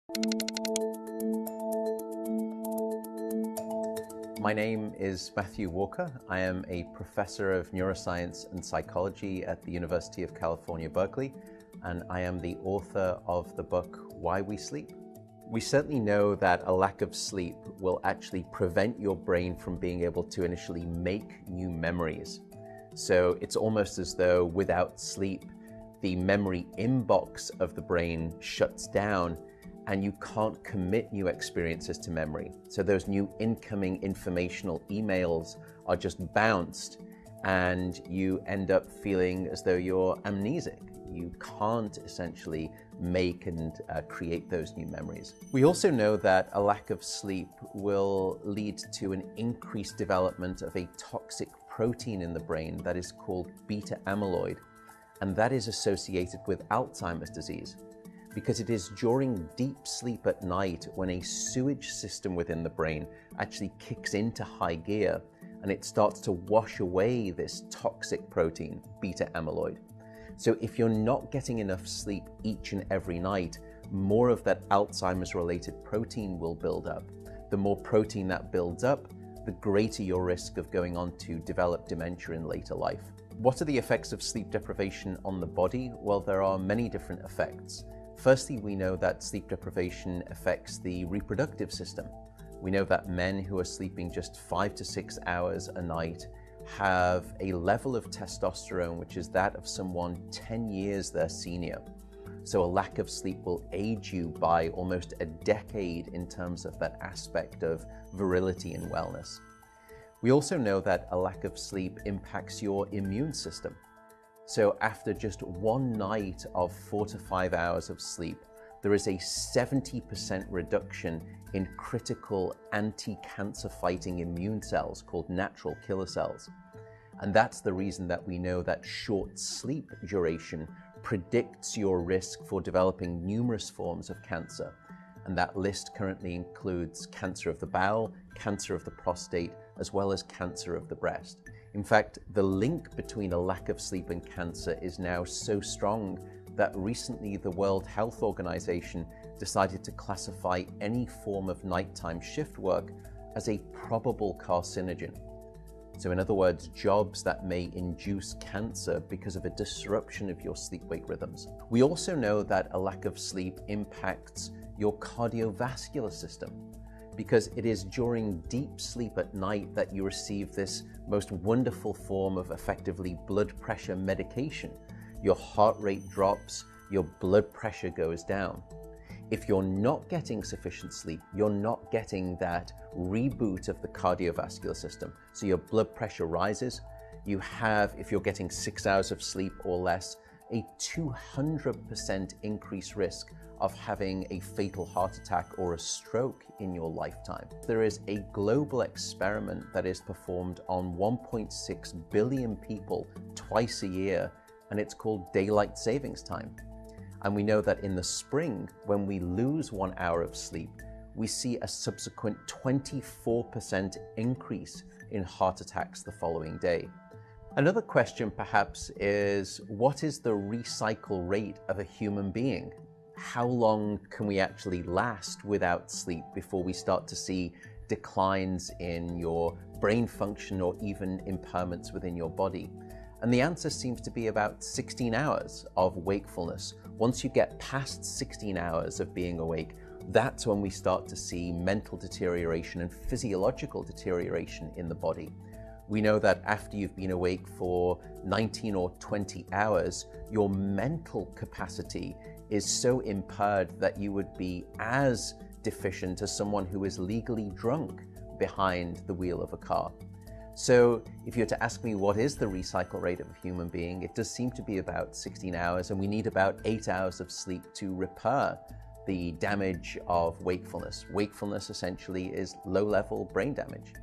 My name is Matthew Walker. I am a professor of neuroscience and psychology at the University of California, Berkeley, and I am the author of the book, Why We Sleep. We certainly know that a lack of sleep will actually prevent your brain from being able to initially make new memories. So it's almost as though without sleep, the memory inbox of the brain shuts down and you can't commit new experiences to memory. So those new incoming informational emails are just bounced and you end up feeling as though you're amnesic. You can't essentially make and create those new memories. We also know that a lack of sleep will lead to an increased development of a toxic protein in the brain that is called beta amyloid, and that is associated with Alzheimer's disease, because it is during deep sleep at night when a sewage system within the brain actually kicks into high gear and it starts to wash away this toxic protein, beta amyloid. So if you're not getting enough sleep each and every night, more of that Alzheimer's related protein will build up. The more protein that builds up, the greater your risk of going on to develop dementia in later life. What are the effects of sleep deprivation on the body? Well, there are many different effects. Firstly, we know that sleep deprivation affects the reproductive system. We know that men who are sleeping just 5 to 6 hours a night have a level of testosterone which is that of someone 10 years their senior. So a lack of sleep will age you by almost a decade in terms of that aspect of virility and wellness. We also know that a lack of sleep impacts your immune system. So after just one night of 4 to 5 hours of sleep, there is a 70% reduction in critical anti-cancer fighting immune cells called natural killer cells. And that's the reason that we know that short sleep duration predicts your risk for developing numerous forms of cancer. And that list currently includes cancer of the bowel, cancer of the prostate, as well as cancer of the breast. In fact, the link between a lack of sleep and cancer is now so strong that recently the World Health Organization decided to classify any form of nighttime shift work as a probable carcinogen. So in other words, jobs that may induce cancer because of a disruption of your sleep-wake rhythms. We also know that a lack of sleep impacts your cardiovascular system, because it is during deep sleep at night that you receive this most wonderful form of effectively blood pressure medication. Your heart rate drops, your blood pressure goes down. If you're not getting sufficient sleep, you're not getting that reboot of the cardiovascular system. So your blood pressure rises. You have, if you're getting 6 hours of sleep or less, a 200% increased risk of having a fatal heart attack or a stroke in your lifetime. There is a global experiment that is performed on 1.6 billion people twice a year, and it's called daylight savings time. And we know that in the spring, when we lose 1 hour of sleep, we see a subsequent 24% increase in heart attacks the following day. Another question perhaps is, what is the recycle rate of a human being? How long can we actually last without sleep before we start to see declines in your brain function or even impairments within your body? And the answer seems to be about 16 hours of wakefulness. Once you get past 16 hours of being awake, that's when we start to see mental deterioration and physiological deterioration in the body. We know that after you've been awake for 19 or 20 hours, your mental capacity is so impaired that you would be as deficient as someone who is legally drunk behind the wheel of a car. So if you were to ask me what is the recycle rate of a human being, it does seem to be about 16 hours, and we need about 8 hours of sleep to repair the damage of wakefulness. Wakefulness essentially is low-level brain damage.